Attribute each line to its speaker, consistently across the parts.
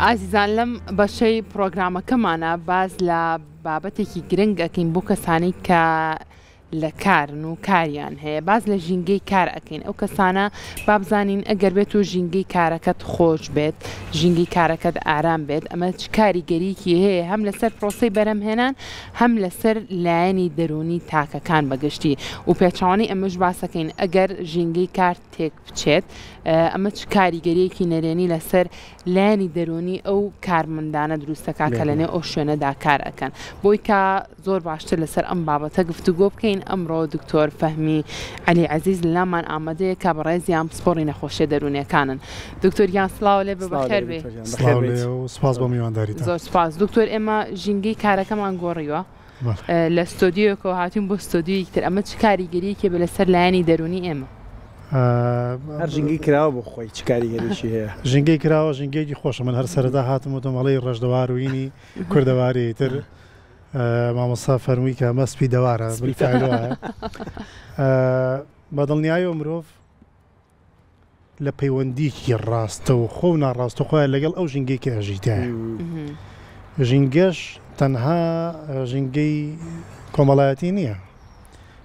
Speaker 1: ئازیزان لەم بەشەی پرۆگرامەکەمانە باز لە بابەتێکی گرنگ ئەکەین بۆ کەسانی کە لە کارن و کاریان هەیە باز لە ژینگەی کار ئەکەین ئەو کەسانە با بزانین ئەگەر بێت و ژینگەی کارەکەت خۆش بێت ژینگەی کارەکەت ئارام بێت ئەمە چ کاریگەریکی هەیە هەم لەسەر پرۆسەی بەرهەمهێنان هەم لەسەر لایەنی دەرونی تاکەکان بەگشتی و پێچوانی ئەمەش باسەکەین ئەگەر ژینگەی کار تێک بچێت ئەمە چ کاریگەریەکی نەرێنی لەسەر لایەنی دەرونی ئەو کارمەندانە دروستەکە کە لەنێ ئەو شوێنەدا کار ئەکەن بۆی کە زۆر باشتر لەسەر ئەم بابەتە گفتوگۆ بکەین ئەمڕۆ دکتۆر فەهمی عەلی عەزیز لەلامان ئامادەیە کە بەڕێزیان پسپۆڕی نەخۆشیە دەرونیەکانن دکتۆریان سڵاو لێ بەخێر بێ
Speaker 2: سپاس بۆ میوانداریت
Speaker 1: زۆر سپاس دکتۆر ئێمە ژینگەی کارەکەمان گۆڕیوە لە ستۆدیۆکەوە هاتوین بۆ ستۆدیۆیەکی تر ئەمە چ کاریگەریەکێ بە لەسەر لایەنی دەرونی ئێمە
Speaker 3: هەر ژینگەی کراوە بۆ خۆی چ کاریگەریشی هەیە
Speaker 2: ژینگەی کراوە ژینگەیەکی خۆشە من هەر سەرەتا هاتم و دەمەڵی ڕەشدەوار وینی کوردەواری تر مامۆستا فەرمووی کە مەسپی دەوارە بالفعلوایە بەدڵنیایەوە مرۆڤ لە پەیوەندیکی ڕاستە و خۆ و ناڕاستە خۆیان لەگەڵ ئەو ژینگەی کە ئەژیتایە ژینگەش تەنها ژینگەی کۆمەڵایەتی نییە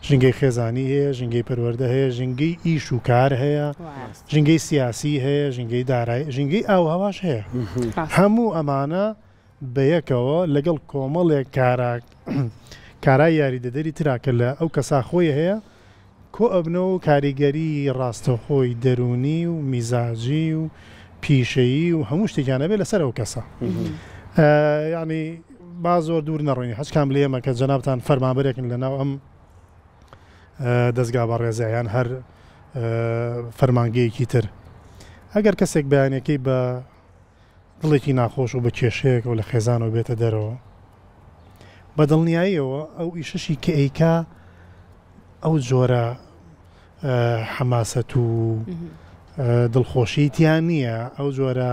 Speaker 2: ژینگەی خێزانی هەیە ژینگەی پەروەردە هەیە ژینگەی ئیش و کار هەیە ژینگەی سیاسی هەیە ژینگەی دارایی ژینگەی ئاوهەواش هەیە هەموو ئەمانە بەیەکەوە لەگەڵ کۆمەڵێک کارای یاریدەدەری تراکە لە ئەو کەسا خۆی هەیە کۆ ئەبنەوە و کاریگەری ڕاستەخۆی دەرونی و میزاجی و پیشەیی و هەموو شتێکیانە بێ لەسەر ئەو کەسە یعنی با زۆر دوور نەڕۆینی هەچکام لێ ئێمە کە جەنابتان فەرمانبەرێکن لەناو ئەم دەستگا بەڕێزایان هەر فەرمانگەیەکی تر ئەگەر کەسێک بەیانەکەی بە دڵێکی ناخۆش و بە کێشەیەک و لە خێزانەوە بێتە دەرەوە بە دڵنیاییەوە ئەو ئیشەشی کە ئەیکا ئەو جۆرە حەماسەت و دڵخۆشیتیان نییە ئەو جۆرە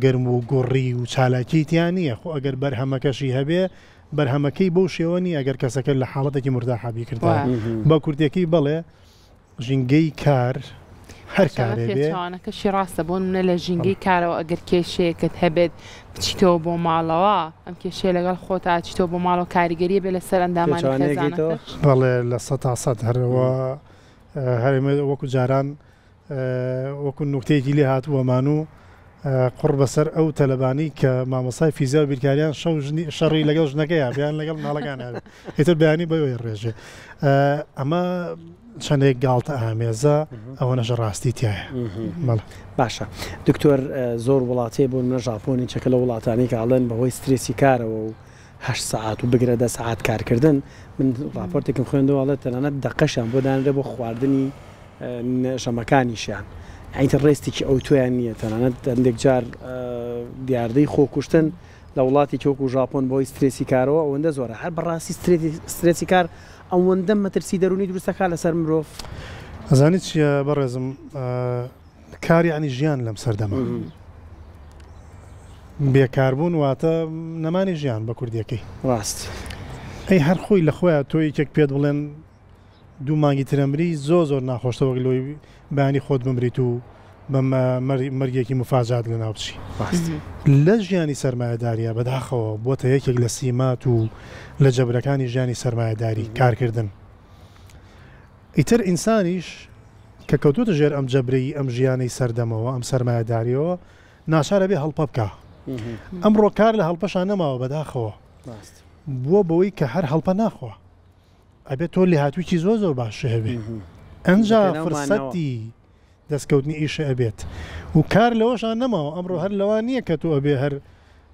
Speaker 2: گەرم و گۆڕی و چالاکیتیان نییە خۆ ئەگەر بەرهەمەکەشی هەبێ بەرهەمەکەی بەو شێوەنی ئەگەر کەسەکە لە حاڵەتێکی مرداحابی کردە بە کوردێکی بڵێ ژینگەی کار هەر
Speaker 1: کارێکەشی ڕاستە بۆ منە لە ژینگەی کارەوە ئەگەر کێشەیەکت هەبێت بچیتەوە بۆ ماڵەوە ئەم کێشەیە لەگەڵ خۆتا چیتەوە بۆ ماڵەوە کاریگەریە بێ لەسەر ئەندامانی
Speaker 2: بەڵێ لە 100 هەرەوە هەرێمە وەکو جاران وەکو نوکتەیەکی لێ هاتووەمان و قڕ بەسەر ئەو تەلەبانی کە مامۆسای فیزیا و بیرکاریان شەڕی لەگەڵ ژنەکەیە بیان لەگەڵ ناڵەکان هێتر بەیانی بەوەی ڕێژێ ئەمە چەندێک گاڵتە ئامێزە ئەوە نەژە ڕاستی تایە
Speaker 3: باشە دکتۆر زۆر وڵاتێ بوون منە ژاپۆنی چەکە لە وڵاتانی کاڵێن بەهۆی سترێسی کارەوە و 8 ساعات و بگرە 10 ساعات کارکردن من راپۆرتێکم خوێندەوەڵێت تەنانەت دەقەشان بۆ دانرێ بۆ خواردنی شەمەکانیشیان ئەیتە ڕێستێکی ئەو تویان نییە تەنانەت هەندێک جار دیاردەی خۆکوشتن لە وڵاتی چۆک و ژاپۆن بۆی سترێسی کارەوە ئەوەندە زۆرە هەر بەڕاستی سترێسی کار ئەوەندە مەترسی دەرونی دروستەکە لەسەر مرۆڤ
Speaker 2: ئەزانیت چیە بەڕێزم کاری عنی ژیان لەم سەردەما بێکاربوون واتە نەمانی ژیان بە کوردیەکەی
Speaker 3: ڕاست
Speaker 2: ئەی هەر خۆی لە خۆیان تۆ یەکێک پێت بڵێن 2 مانگی ترەمری زۆر ناخۆشتەوە لۆی بەیانی خۆت بمریت و بە مەرگێکی مفاجات لە ناوچی لە ژیانی سەرمایەداریە بەداخەوە بۆتە یەکێک لە سیمات و لە جەبرەکانی ژیانی سەرمایەداری کارکردن ئیتر ئینسانیش کە کەوتوتە ژێر ئەم جەبرەی ئەم ژیانی سەردەمەوە ئەم سەرمایەداریەوە ناچارە بێ هەڵپە بکە ئەمڕۆ کار لە هەڵپەشان نەماوە بەداخەوە بووە بەوەی کە هەر هەڵپە ناخوا ئەبێت تۆ لێ هاتوویکی زۆر باشە هەبێ ئەنجا فرسەتی دەستکەوتنی ئیشە ئەبێت و کار لەوەشان نەماوە ئەمڕۆ هەر لەوان نییە کە تۆ ئەبێ هەر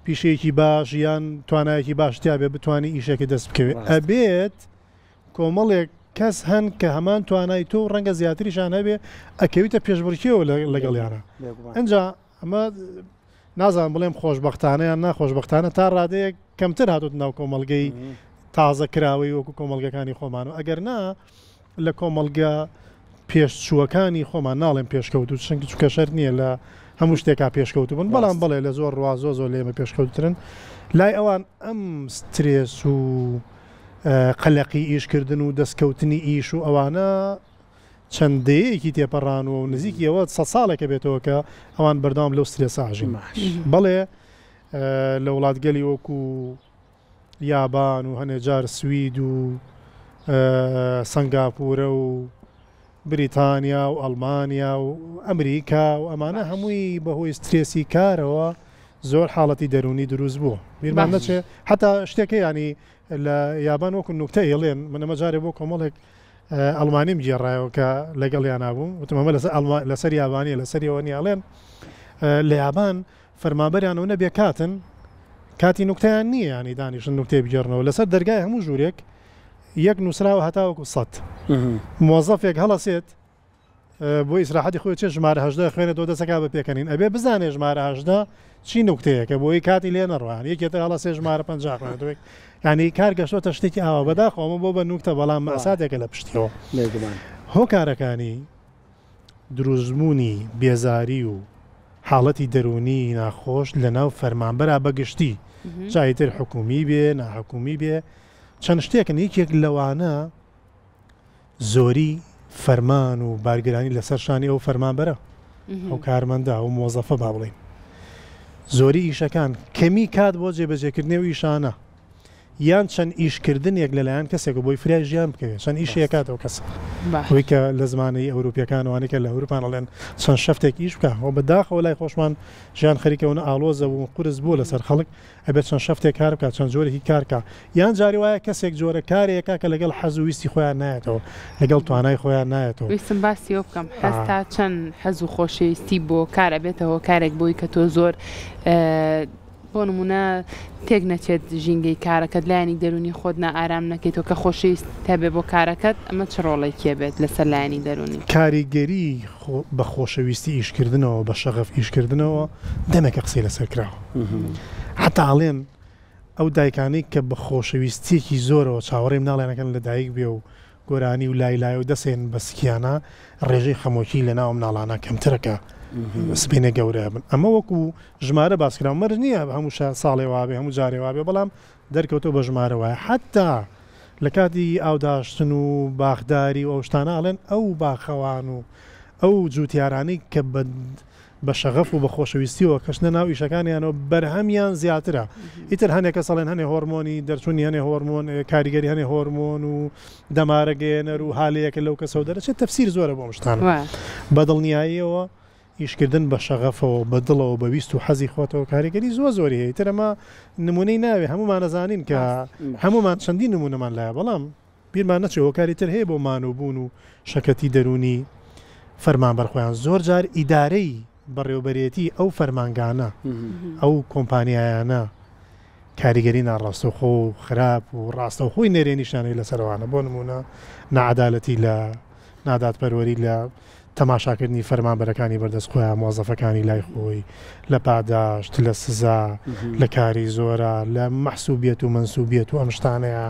Speaker 2: پیشەیەکی باش یان توانایەکی باشتیا بێ بتوانانی ئیشێکی دەست بکەوێت ئەبێت کۆمەڵێک کەس هەن کە هەمان توانای تۆ ڕەنگە زیاتریشان هەبێ ئەکەویتە پێشبڕکیەوە لەگەڵیانە ئەنجا ئەمە نازانم بڵێم خۆشببختانە یان ناخۆشببختانە تا ڕادەیە کەمتر هاتوت ناو کۆمەلگەی تازە کراوی وەکو کۆمەلگەکانی خۆمان و ئەگەر نا لە کۆمەلگە پێشچووەکانی خۆمان ناڵێن پێشکەوت و چنگ چکە شەر نییە لە هەموو شتێکا پێشکەوت بوون بەڵام بڵێ لە زۆر ڕوا زۆر لێمە پێشکەوتترن لای ئەوان ئەم سترێس و قەلەقی ئیشکردن و دەستکەوتنی ئیش و ئەوانە چەندەیەکی تێپەڕان و نزیکی ئەوە 100 ساڵێکە بێتەوە کە ئەوان بەردەوام لەو سترێسە ئاژین بەڵێ لە وڵاتگەلی وەکو یابان و هەنێ جار سوید و سنگاپورە و بریتانیا و ئەڵمانیا و ئەمریکا و ئەمانە هەمووی بەهۆی سترێسی کارەوە زۆر حاڵەتی دەرونی دروست بوو بیرمان نەچێ حتا شتێکە ینی لە یابان وەکو نوکتە ئێڵێن منەمە جارێ بۆ کۆمەڵێک ئەڵمانیم گێڕایەوە کە لەگەڵیان نابووم وتمەمە لەسەر یابانی لەسەریەوە نیاڵێن لە یابان فەرمانبەریانەوە نەبێ کاتن کاتی نوکتیان نییە ینی دانیشن نوکتێ بگەڕنەوە لەسەر دەرگای هەموو ژوورێک یەک نووسراوە هەتاوەکو 100 مۆزەفێک هەڵەسێت بۆ ئیسراحەتی خۆی چێ ژمارە 18 خوێنێت تۆ دەسەکا بپێکەنین ئەبێ بزانێ ژمارە 18 چی نوکتەیە کە بۆی کاتی لێ نەڕوان یەکێتە هەڵەسێ ژمارە 50 خوێنێت ینی کار گەشتۆتە شتێکی ئاوە بەداخەوە بۆ بە نوکتە بەڵام مەساتێکە لە پشتیەوە هۆکارەکانی دروستبوونی بێزاری و حاڵەتی دەرونی ناخۆش لە ناو فەرمانبەرا بەگشتی جایتر حکومی بێ ناحکومی بێ چەند شتێکن یەکێک لەوانە زۆری فەرمان و بارگرانی لەسەر شانی ئەو فەرمانبەرە ئەو کارمەندە ئەو مۆزەفە با بڵێن زۆری ئیشەکان کەمی کات بۆ جێبەجێکردنی و ئیشانە یان چەند ئیشکردنێک لەلایەن کەسێک بۆی فرای ژیان بکەوێت چەند ئیشەکات ئەو کەسە وی کە لە زمانی ئەوروپیەکانوانێکە لە ئەوروپانەڵێن چەند شەفتێک ئیش بکە ئەو بەداخەوە لای خۆشمان ژیان خەریکەونە ئالۆزە و قورس بوو لەسەر خەڵک ئەبێت چەند شەفتێک کار بکات چەند جۆرێکی کارکە یان جاری وایە کەسێک جۆرە کارێکە کە لەگەڵ حەز و ویستی خۆیان نایەتەوە لەگەڵ توانای خۆیان نایەتەوە
Speaker 1: ویستم باسی ئەو بکەم هەستا چەند حەز و خۆشەویستی بۆ کارە بێتەوە کارێک بۆی کە تۆ زۆر بۆ نمونە تێک نەچێت ژینگەی کارەکەت لایەنی دەرونی خۆت ئارام نەکەیتەوە کە خۆشەویست هەبێ بۆ کارەکەت ئەمە چ ڕۆڵێکی بێت لەسەر لایەنی دەرونی
Speaker 2: کاریگەری بە خۆشەویستی ئیشکردنەوە بە شەغەف ئیشکردنەوە دەمێکە قسەی لەسەر کراوە حتا ئاڵێن ئەو دایکانەی کە بە خۆشەویستیەکی زۆرەوە چاوەڕێم ناڵێنەکەن لە دایک بێ و گۆرانی و لای و دەسێن بە سکیانە ڕێژەی خەمۆکی لە ناو مناڵانە کەمترەکە سبینە گەورە بن ئەمە وەکو ژمارە باسکرا مەرج نییە هەموو ساڵێ وابێ هەموو جارێ وابێ بەڵام دەرکەوتۆ بە ژمارە وایە حتا لە کاتی ئاوداشتن و باخداری و ئەو شتانە ئاڵێن ئەو باخەوان و ئەو جوتیارانەی کە بە شەغەف و بە خۆشەویستیەوە کەشنە ناو ئیشەکانیانەوە بەرهەمیان زیاترە ئیتر هەنێکە سەڵێن هەنێ هۆرمۆنی دەرچوونی هەنێ هۆرمۆن کاریگەری هەنێ هۆرمۆن و دەمارەگەێنەر و حالەیەکە لەو کەسە و دەرەچێت تەفسیر زۆرە بۆ شتانە بەدڵنیاییەوە ئیشکردن بە شەغەفەوە بە دڵەوە بەویست و حەزی خۆتەوە کاریگەری زۆری هەیە ترەمە نمونەی ناوێ هەمومان نەزانین کە هەمومان چەندین نمونەمان لایە بەڵام بیرمان نەچێەوە کاری تر هەیە بۆ مانوبوون و شەکەتی دەرونی فەرمان بەرخۆیان زۆر جار ئیدارەی بەڕێوەبەرێتی ئەو فەرمانگانە ئەو کۆمپانیایانە کاریگەری ناڕاستەوخۆ و خراپ و ڕاستەوخۆی نێرێنیشانەی لەسەروانە بۆ نمونە نەعەدالەتی لە نادادپەروەری لە تەماشاکردنی فەرمانبەرەکانی بەردەستخۆیان مۆزەفەکانی لای خۆی لە پاداشت لە سزا لە کاری زۆرە لە مەحسوبیەت و منسوبیەت و ئەم شتانەیە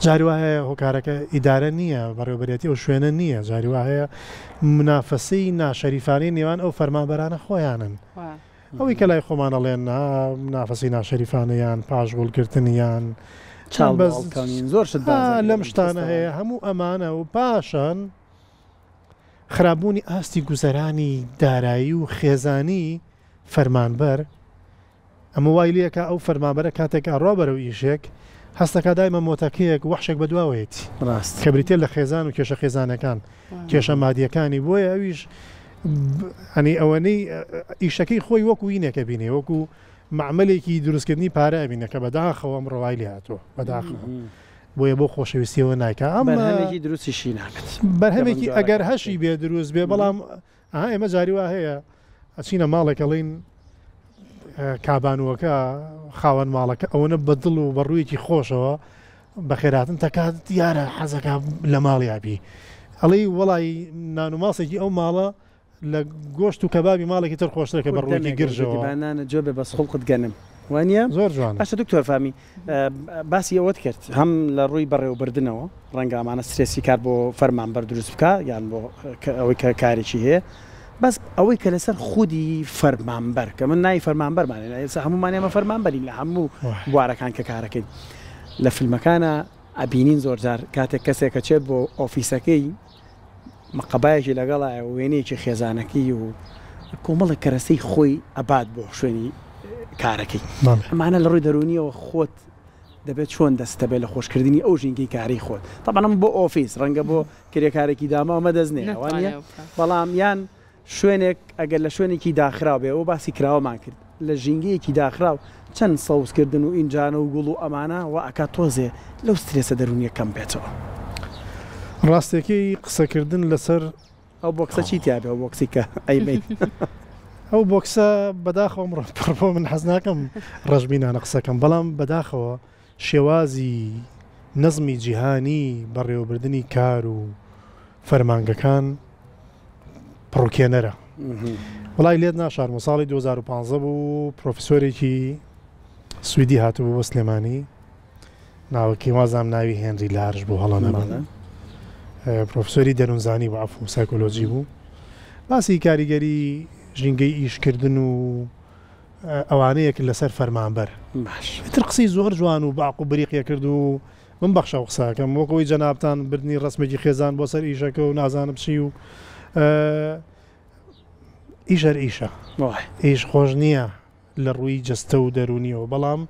Speaker 2: جاری وایە هۆکارەکە ئیدارە نییە بەڕێوەبەرێتی ئەو شوێنە نییە جاری وایە منافەسەی ناشەریفانەی نێوان ئەو فەرمانبەرانە خۆیانن ئەوەی کە لای خۆمانەڵێن منافەسی ناشەریفانەیان پاشغۆڵگرتنیان
Speaker 3: زۆر
Speaker 2: لەم شتانە هەیە هەموو ئەمانە و پاشان خراببوونی ئاستی گوزەرانی دارایی و خێزانی فەرمانبەر ئەمە وای لەکە ئەو فەرمانبەرە کاتێک ئاڕابەرەوە ئیشێک هەستەکە دایمە مۆتەکەیەک وەحشێک بەدواوەیەتی
Speaker 3: ڕاست
Speaker 2: کە بریتێ لە خێزان و کێشە خێزانەکان کێشە مادیەکانی بۆیە ئەویش ئەنی ئەوەنەی ئیشەکەی خۆی وەکو وینێکە بینێ وەکو معمەلێکی دروستکردنی پارە بینە کە بەداخەوە ئەم ڕۆوای لێ هاتووە بەداخەوە بۆیە بۆ خۆشەویستیەوە نایکە
Speaker 3: ئەمەێکی دروستیشی ناکات
Speaker 2: بەرهەمێکی ئەگەر هەشی بێ دروست بێ بەڵام ئێمە جاری وا هەیە ئەچینە ماڵێکەڵین کابانووەکە خاوەن ماڵەکە ئەوەنە بەدڵ و بەڕوویەکی خۆشەوە بە خێراتن تەکات دیارە حەزەکە لە ماڵیابی ئەڵی وەڵی نانوماسێکی ئەو ماڵە لە گۆشت و کەبابی ماڵێکی تر خۆشترەکە بە ڕووی گرژەوە
Speaker 3: بانانە جۆ بێ بەس خۆڵقت گەنم وانە
Speaker 2: زۆر جوان
Speaker 3: باشە دکتۆر فامی باسی ئەوەت کرد هەم لە ڕووی بەڕێوەبردنەوە ڕەنگە ئەمانە سترێسی کار بۆ فەرمانبەر دروست بکە یان بۆ ئەوەی کە کارێکی هەیە بەس ئەوەی کە لەسەر خودی فەرمانبەر کە من نای فەرمانبەرمانێ هەمومان ئێمە فەرمانبەرین لە هەموو بوارەکان کە کارەکەین لە فیلمەکانە ئەبینین زۆر جار کاتێک کەسێکە چێت بۆ ئۆفیسەکەی مەقەبایەکی لەگەڵایە و وێنەیەکی خێزانەکەی و کۆمەڵی کەرەسەی خۆی ئەبات بۆ شوێنی کارەکەی ئەمانە لە ڕووی دەرونیەوە خۆت دەبێت چۆن دەستە بێت لە خۆشکردنی ئەو ژینگەی کاری خۆت تەبانم بۆ ئۆفیس ڕەنگە بۆ کرێکارێکی داماوە مەدەستنێ ئەوانە بەڵام یان شوێنێک ئەگەر لە شوێنێکی داخراو بێ ئەو باسی کراوەمان کرد لە ژینگەیەکی داخراو چەند سەوزکردن و ئینجانە و گوڵ و ئەمانە و ئەکات تۆزێ لەو سترێسە دەرونیە کەم بێتەوە
Speaker 2: ڕاستێکی قسەکردن لەسەر
Speaker 3: ئەو بۆکسە چی تیاابێ ئەو بۆکسی کە ئەیبیت
Speaker 2: ئەو بۆکسە بەداخەوە ڕۆ من حەز ناکەم ڕژبینانە قسەکەم بەڵام بەداخەوە شێوازی نەزمی جیهانی بەڕێوەبردننی کار و فەرمانگەکان پڕۆکێنەرە وڵای لێت ناشارم ساڵی 2015 بوو پرۆفسۆرێکی سویدی هاتوو بۆ سلێمانی ناوەکی وازام ناوی هێنری لارژ بوو هەڵە نەمانە پرۆفسۆری دەروونزانی و عەفو و سایکۆلۆجی بوو باسی کاریگەری ژینگەی ئیشکردن و ئەوانەیە کرد لەسەر فەرمانبەر تر قسەی زۆر جوان و باق و بریقیە کرد و من بەخشە و قساکەم وەکەوەی جەنابتان بردننی ڕسمێکی خێزان بۆ سەر ئیشەکە و نازانم چی و ئیشەر ئیشە ئیش خۆش نییە لە ڕووی جەستە و دەرونیەوە بەڵام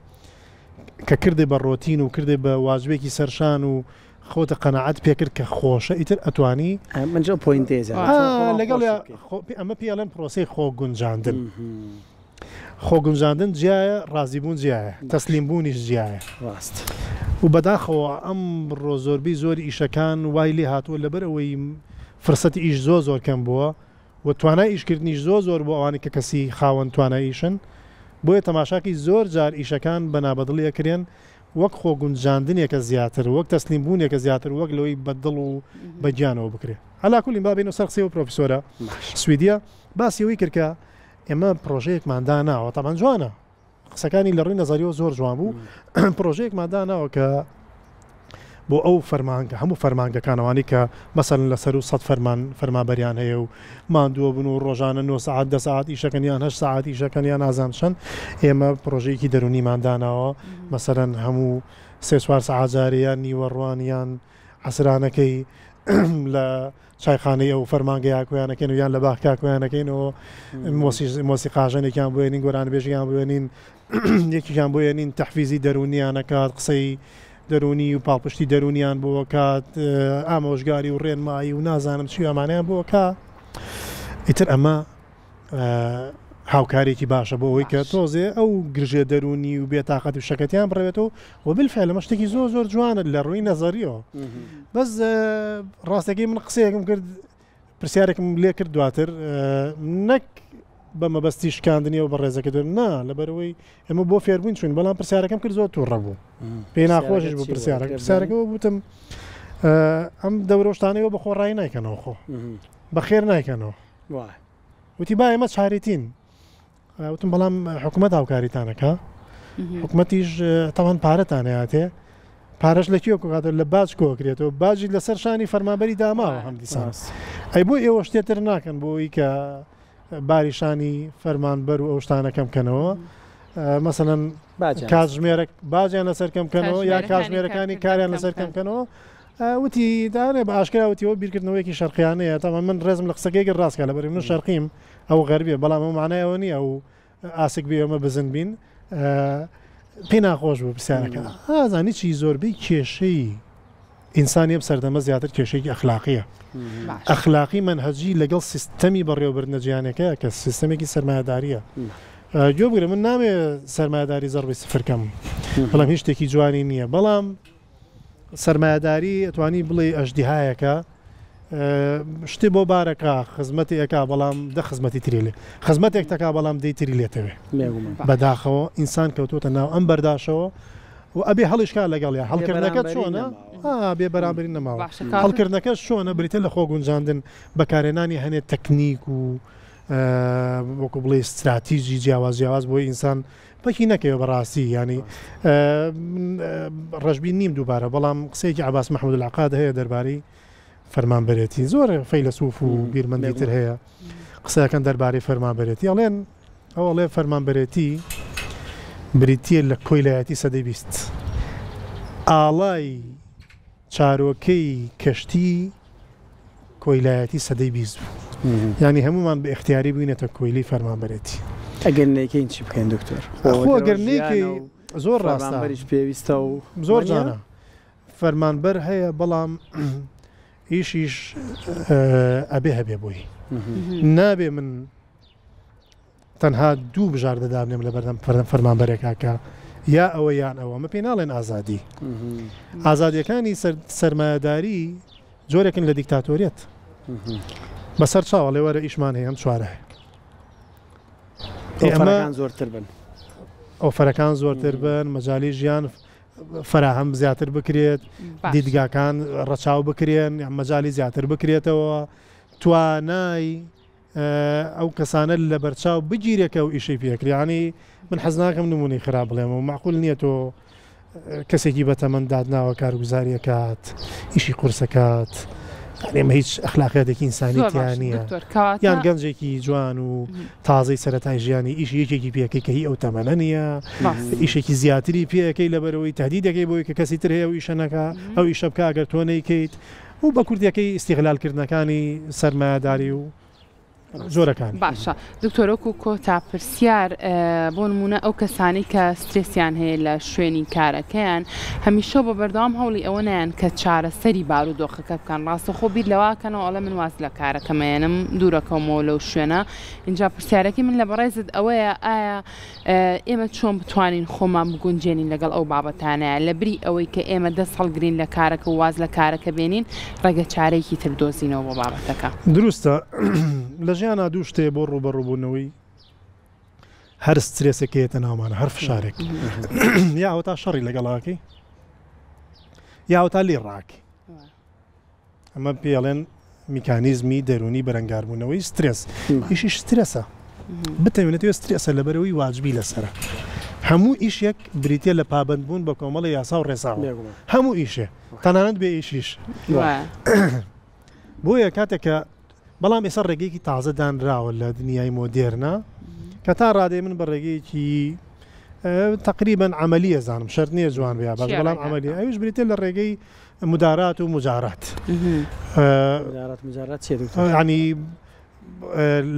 Speaker 2: کە کردێ بە ڕۆتین و کردێ بە واژبێکی سەرشان و خۆتە قەنەعەت پێکرد کە خۆشە ئیتر ئەتوانی
Speaker 3: منجە پۆینتێزە
Speaker 2: لەگەڵ ئەمە پێڵەن پرۆسی خۆگونجاندن خۆگونجاندن جیایە ڕازیبوون جیایە تەسلیمبوونیش جیایە
Speaker 3: ڕاست
Speaker 2: و بەداخەوە ئەم ڕۆ زۆربەی زۆری ئیشەکان وای لێ هاتووە لەبەرەوەی فرسەتی ئیش زۆر کەم بووە و توانای ئیشکردنیش زۆر بۆ ئەوانی کە کەسی خاوەن توانای ئیشن بۆیە تەماشاکی زۆر جار ئیشەکان بەنابەدڵی ئەکرێن وەک خۆگونجاندنێکە زیاتر وەک تەسلیمبوونێکە زیاتر وەک لەوەی بەدڵ و بەگیانەوە بکرێت هەلاکولی بابێن و سەر قسەی و پرۆفسۆرە سویدیە باسیەوەی کردکە ئێمە پرۆژەیەکماندا ناوە تامان جوانە قسەکانی لە ڕووی نەزاریەوە زۆر جوان بوو پرۆژەیەکماندا ناوە کە بۆ ئەو فەرمانگە هەموو فەرمانگەکانەوانی کە مەسەڵەن لەسەر و 100 فەرمانبەریان هەیە و ماندووە بن و ڕۆژانە 9 ساعت 10 ساعت ئیشەکەنیان 8 ساعت ئیشەکەنیان نازانشن ئێمە پرۆژەیەکی دەرونیمانداناوە مەسەڵەن هەموو 3 ساعت جاریان نیوەڕوانیان عسرانەکەی لە چایخانەی ئەو فەرمانگە یاکویانەکەن و یان لە باخ کاکویانەکەینەوە مۆسیقاژەنێکیان بێنین گۆرانبێژیان بێنین یەکیان بۆێنین تەحفیزی دەرونیانەکات قسەی دەرونی و پاڵپشتی دەرونیان بۆ کات ئامۆژگاری و ڕێنمایی و نازانم چی ئەمانیان بۆ کە ئیتر ئەمە هاوکارێکی باشە بۆ ئەوەی کە تۆزێ ئەو گرژێ دەرونی و بێتاقەت و شەکەتیان بڕێتەوە و بالفعل لە مەشتێکی زۆر جوانە لە ڕووی نەزەریەوە بەس ڕاستەکەی من قسەیەکم کرد پرسیارێکم لێ کرد دواتر نەک بە مەبەستی شکاندنیەوە بە ڕێزەکە دێن نا لەبەرەوەی ئەمە بۆ فێربووین چوین بەڵام پرسیارەکەم کرد زۆر تووڕە بوو پێی ناخۆشش بوو پرسیارەکەەوە بوتم ئەم دەورۆشتانەوە بە خۆڕایی نایکەنەوە خۆ بەخێر نایکەنەوە وتی با ئێمە چارێتین وتم بەڵام حکوومەت هاوکاریتانەکە حکوومەتیش تاوان پارەتانەیاتێ پارەش لە کێ کاتە لە باج کۆکرێتەوە باجی لەسەر شانی فەرمانبەری داماوە هەم دیسان ئەی بۆ ئێوە شتێتر ناکەن بۆی کە باریشانی فەرمانبەر و ئەو شتانەکەم بکەنەوە مەسەڵەن کاتژمێرە باجیان لەسەر کەمکەنەوە یا کاتژمێرەکانی کاریان لەسەر کەمکەنەوە وتی دارێ بە ئاشکراوتیەوە بیرکردنەوەیکی شەرقیانەیە تامان من ڕێزم لە قسەکەیگە ڕاستکە لەبەر من شەرقیم ئەو غەربیە بەڵام ئەو معنایەوە نیە ئەو ئاسک بێ ئەمە بزن بین پێی ناخۆش بوو پرسیارەکە ئازانی چی زۆربەی کێشەی ئینسانی سەردەمە زیاتر کێشەیەکی ئەخلاقیە ئەخلاقی منهەجی لەگەڵ سیستەمی بەڕێوەبردنە جیهانەکە کە سیستەمێکی سەرمایهداریە گوێ بگرە من نامێ سەرمایهداری زەڕبەی سفرکەم بەڵام هیچ شتێکی جوانی نییە بەڵام سەرمایهداری ئەتوانی بڵێ ئەژدیهایەکە شتی بۆ بارەکە خزمەتی ئەکا بەڵام دە خزمەتی تریلێ خزمەتێک تەکا بەڵام دەی تری لێتەوێ بەداخەوە ئینسان کەوتوتە ناو ئەم بەرداشەوە و ئەبێ هەڵیشکا لەگەڵ هەڵکردنەکەت چۆنە بێ بەرامبەری نەماوە هەڵکردنەکەش چۆنە بریتە لە خۆ گونجاندن بەکارێنانی هەنێت تەکنیک و وەکو بڵێ استراتیژی جیاواز بۆی ئینسان بەکی نەکەوە بەڕاستی ینی ڕەشبی نیم دووبارە بەڵام قسەیەکی عباس محمود العقاد هەیە دەربارەی فەرمانبەرێتی زۆر فەیلسوف و بیرمەندیتر هەیە قسەکەن دەربارەی فەرمانبەرێتی ئەڵێن ئەوڵێ فەرمانبەرێتی بریتە لە کۆیلایەتی سەدەی 20 ئاڵای چارۆکەی کەشتی کۆیلایەتی سەدەی 20 بوو ینی هەمومان بە اختیاری بووینێتە کۆیلی فەرمانبەرێتی
Speaker 3: ئەگەر نەکەین چی بکەین دکتۆر
Speaker 2: ئەگەر نەیکەی زۆر ڕاستەش
Speaker 3: پێویستە و
Speaker 2: زۆر جانە فەرمانبەر هەیە بەڵام ئیشیش ئەبێ هەبێ بۆی نابێ من تەنها دوو بژار دەدابنێم لە بەردەم فەرمانبەرێکاکە یا ئەوە یان ئەوە مە پێ ناڵێن ئازادی ئازادیەکانی سەرمایەداری جۆرێکن لە دیکتاتۆریەت بەسەر چاوە لێوەرە ئیشمان هەیە ئەم چوارە هەیە
Speaker 3: ئەمە زۆرتر بن
Speaker 2: ئۆفەرەکان زۆرتر بن مەجای ژیان فراهەم زیاتر بکرێت دیدگاکان ڕەچاو بکرێن مەجای زیاتر بکرێتەوە توانای ئەو کەسانە لە بەرچاو بگیرێکە و ئیشەی پێکریانی من حەز ناکەم نمونەی خراپ بڵێمەوە معقول نییە تۆ کەسێکی بەتەمەند دادناوە کارگوزاریەکات ئیشی قورسەکات ئێمە هیچ ئەخلاقیاتێکی ئینسانیتیان نییە یان گەنجێکی جوان و تازەی سەرەتای ژیانی ئیش یەکێکی پێەکەی کە هی ئەو تەمەنە نییە ئیشێکی زیاتری پێەکەی لەبەرەوەی تهدیدەکەی بۆی کە کەسی تر هەیە و ئیشە نەکە ئەو ئیشە بکە ئەگەر تۆ نەیکەیت و بە کوردیەکەی ئیستیغلالکردنەکانی سەرمایەداری و زۆرەکان
Speaker 1: باشە دکتۆرۆک و کۆتا پرسیار بۆ نمونە ئەو کەسانی کە سترێسیان هەیە لە شوێنی کارەکەیان هەمیشە بە بەردەوام هەوڵی ئەوە نەیان کە چارەسەری بارودۆخەکە بکەن ڕاستە خۆ بیر لەواکەنەوە ئەڵە من واز لە کارەکەمەیەنم دوورەکەمەوە لەو شوێنە اینجا پرسیارەکەی من لە بەڕێزت ئەوەیە ئایا ئێمە چۆن بتوانین خۆمان بگونجێنین لەگەڵ ئەو بابەتانەیە لە بری ئەوەی کە ئێمە دەست هەڵگرین لە کارەکە و واز لە کارەکە بێنین ڕێگە چارەیەکی تر دۆزینەوە بۆ بابەتەکە
Speaker 2: دروستە لە ژیانە دوو شتێ بۆ ڕوبەڕووبوونەوەی هەر سترێسێکەیەتە ناومانە هەر فشارێک یا ئەوتا شەڕی لەگەڵاکەی یا ئەوتا لێ ڕاکی ئەمە پێڵێن میکانیزمی دەرونی بەرەنگاربوونەوەی سترێس ئیشیش سترێسە بتەوێنێتەوە سترێسە لەبەرەوەی واجبی لەسرە هەموو ئیشێک بریتە لە پابندبوون بە کۆمەڵی یاسا و ڕێساوە هەموو ئیشێ تەنانەت بێ ئیشیش بۆیە کاتێکە بەڵام ئێستا ڕێگەیەکی تازە دانراوە لە دنیای مۆدێرنا کە تا ڕادێ من بە ڕێگەیەکی تقریبان عملیە زانم شەرت نییە جوان بێ باش بەڵام عملی ئەوش بریتە لە ڕێگەی مدارات و مجارات ینی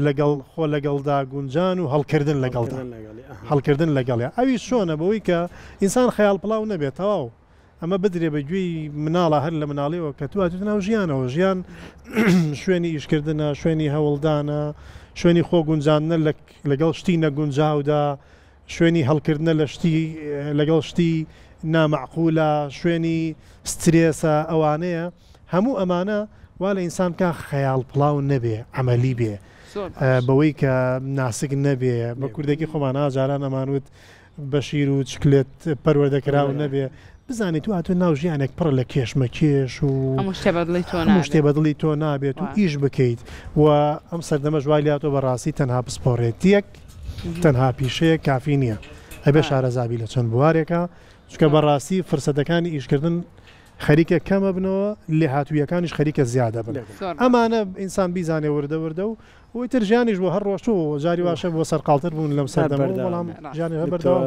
Speaker 2: لەگەڵ خۆ لەگەڵدا گونجان و هەڵکردن لەگەڵدا هەڵکردن لەگەڵێ ئەوی شۆنە بەوەی کە ئینسان خەیاڵ پڵاو نەبێت تەواو ئەمە بدرێ بە گوێی مناڵە هەر لە مناڵیەوە کە تواتێت ناو ژیانەوە ژیان شوێنی ئیشکردنە شوێنی هەوڵدانە شوێنی خۆ گونجاندنە لەگەڵ شتی نەگونجاودا شوێنی هەڵکردنە لە شتی لەگەڵ شتی نامەعقولە شوێنی سترێسە ئەوانەیە هەموو ئەمانە وا لە ئینسان کە خەیاڵ پڵاو نەبێ عملی بێ بەوەی کە ناسک نەبێ بە کوردێکی خۆمان ئاجاران ئەمانوت بەشیر و چکلێت پەروەردەکراو نەبێ بزانیت تو هاتو ناو ژیانێک پڕ لە کێشمە کێش و هەموو شتێ بەدڵی تۆ نابێت و ئیش بکەیت و ئەم سەردەمە ژوالاتۆ بەڕاستی تەنها پسپۆڕێتیەک تەنها پیشەیە کافی نییە ئەبێ شارەزابی لە چەند بوارێکە چکە بەڕاستی فرسەتەکانی ئیشکردن خەریکە کەمە بنەوە لێ هاتوویەکانیش خەریکە زیادە بن ئەمانە ئینسان بیزانێ وردە وردە و ئەوی تر ژیانیش بۆ هەر ڕۆشتوو جاری واشە بۆ سەرقاڵتر بوون لەم سەردەمە بەڵام ژیانی هەبەردەوە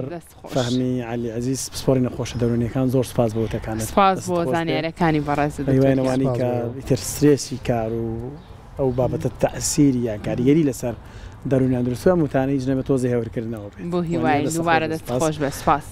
Speaker 3: فەهمی علی عەزیز پسپۆری نەخۆشە دەرونیەکان زۆر سپاس بۆ وتەکانت
Speaker 1: سپاس بۆ زانیاریەکانی بەڕێزت
Speaker 3: وێنەوانی کە ئیتر سترێسی کار و ئەو بابەتە تەئسیری یان کاریگەری لەسەر دەرونیان دروستوە متانەی جنەبە تۆزی هەورکردنەوە
Speaker 1: بۆ هیوای دووبارە دەست خۆش بە سپاس.